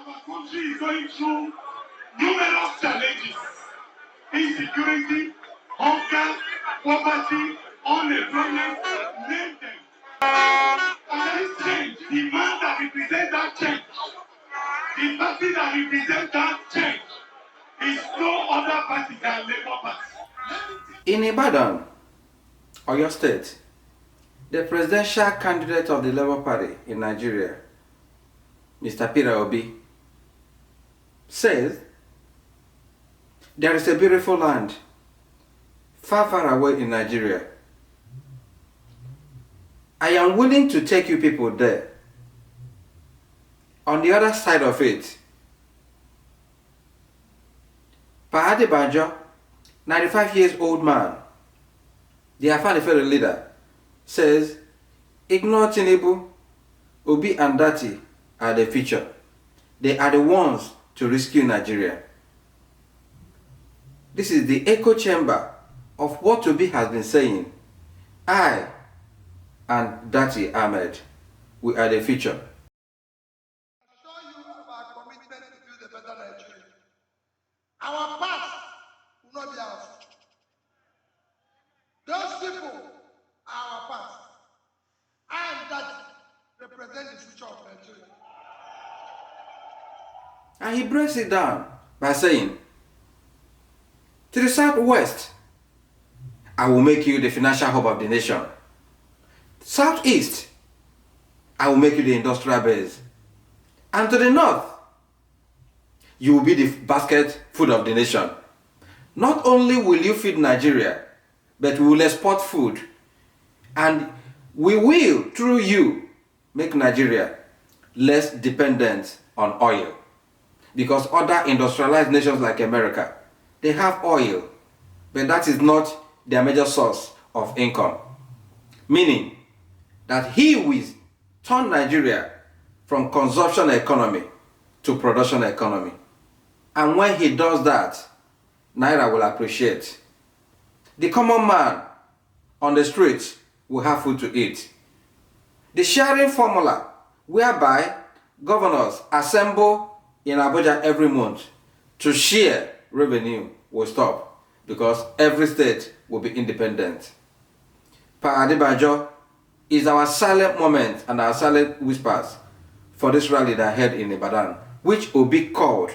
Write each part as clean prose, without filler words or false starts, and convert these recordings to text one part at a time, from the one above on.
Our country is going through numerous challenges: insecurity, hunger, poverty, unemployment, name them. And this change, the man that represents that change, the party that represents that change, is no other party than Labour Party. In Ibadan, Oyo State, the presidential candidate of the Labour Party in Nigeria, Mr. Peter Obi, says there is a beautiful land far, far away in Nigeria. I am willing to take you people there. On the other side of it, Pa Adebanjo, 95 years old man, the Afenifere leader, says, ignore Tinubu, Obi and Dati are the future. They are the ones to rescue Nigeria. This is the echo chamber of what Obi has been saying. I and Dati Ahmed, we are the future. I assure you of our commitment to build a better Nigeria. Our past will not be our future. Those people are our past. I and Dati represent the future of Nigeria. And he breaks it down by saying, to the southwest, I will make you the financial hub of the nation. Southeast, I will make you the industrial base. And to the north, you will be the basket food of the nation. Not only will you feed Nigeria, but we will export food. And we will, through you, make Nigeria less dependent on oil. Because other industrialized nations like America, they have oil, but that is not their major source of income. Meaning that he will turn Nigeria from consumption economy to production economy. And when he does that, Naira will appreciate. The common man on the streets will have food to eat. The sharing formula whereby governors assemble in Abuja every month to share revenue will stop because every state will be independent. Pa Adebanjo is our silent moment and our silent whispers for this rally that held in Ibadan, which Obi called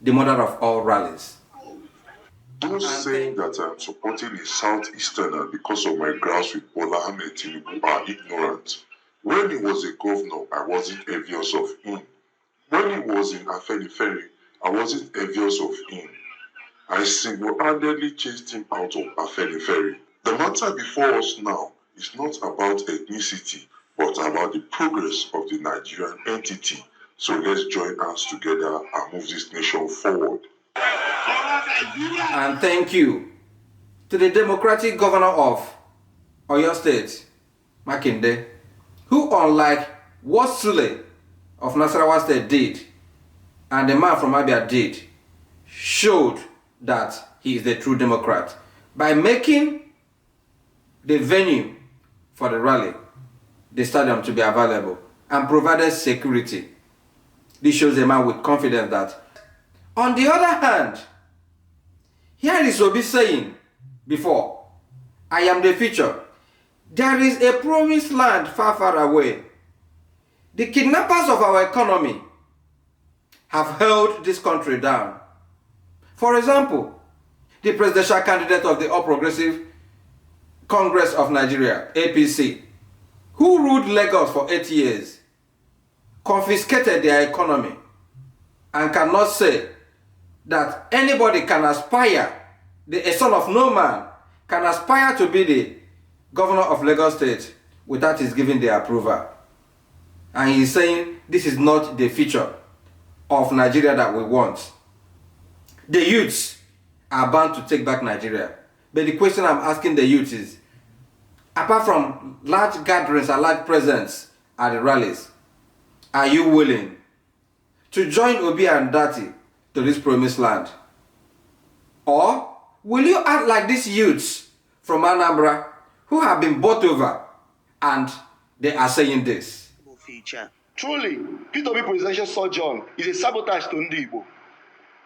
the mother of all rallies. Those saying that I'm supporting a Southeasterner because of my grounds with Bola Ahmed Tinubu are ignorant. When he was a governor, I wasn't envious of him. When he was in Afenifere, I wasn't envious of him. I single-handedly chased him out of Afenifere. The matter before us now is not about ethnicity, but about the progress of the Nigerian entity. So let's join hands together and move this nation forward. And thank you to the Democratic Governor of Oyo State, Makinde, who, unlike what Sule of Nasarawa State did and the man from Abia did, showed that he is the true Democrat by making the venue for the rally, the stadium, to be available and provided security. This shows a man with confidence that. On the other hand, here is Obi saying before, I am the future. There is a promised land far, far away. The kidnappers of our economy have held this country down. For example, the presidential candidate of the All Progressive Congress of Nigeria, APC, who ruled Lagos for 8 years, confiscated their economy, and cannot say that anybody can aspire, a son of no man, can aspire to be the governor of Lagos State without his giving the approval. And he's saying this is not the future of Nigeria that we want. The youths are bound to take back Nigeria. But the question I'm asking the youth is, apart from large gatherings and large presence at the rallies, are you willing to join Obi and Dati to this promised land? Or will you act like these youths from Anambra who have been bought over and they are saying this? Future. Truly, P2B presidential sojourn is a sabotage to Ndi Igbo.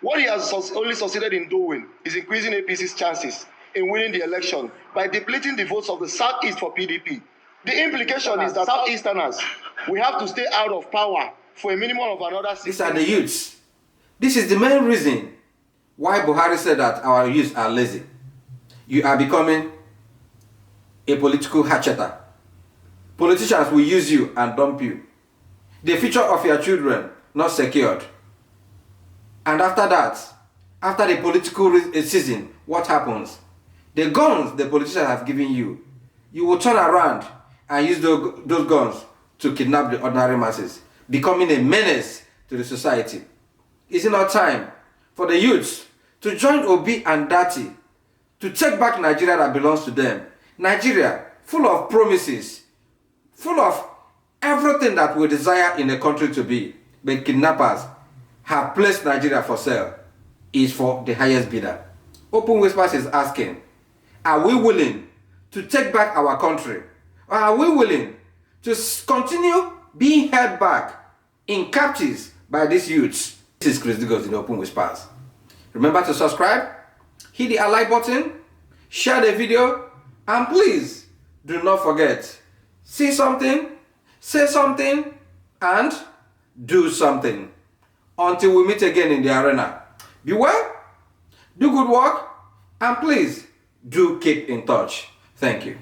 What he has only succeeded in doing is increasing APC's chances in winning the election by depleting the votes of the Southeast for PDP. The implication is that Southeasterners will have to stay out of power for a minimum of another 6 These are the youths. This is the main reason why Buhari said that our youths are lazy. You are becoming a political hatcheter. Politicians will use you and dump you. The future of your children not secured. And after that, after the political season, what happens? The guns the politicians have given you, you will turn around and use those guns to kidnap the ordinary masses, becoming a menace to the society. Is it not time for the youths to join Obi and Dati to take back Nigeria that belongs to them? Nigeria, full of promises, full of everything that we desire in a country to be, but kidnappers have placed Nigeria for sale, is for the highest bidder. Open Whispers is asking, are we willing to take back our country? Or are we willing to continue being held back in captives by these youths? This is Chris Digos in Open Whispers. Remember to subscribe, hit the like button, share the video, and please do not forget, see something, say something, and do something. Until we meet again in the arena. Be well, do good work, and please do keep in touch. Thank you.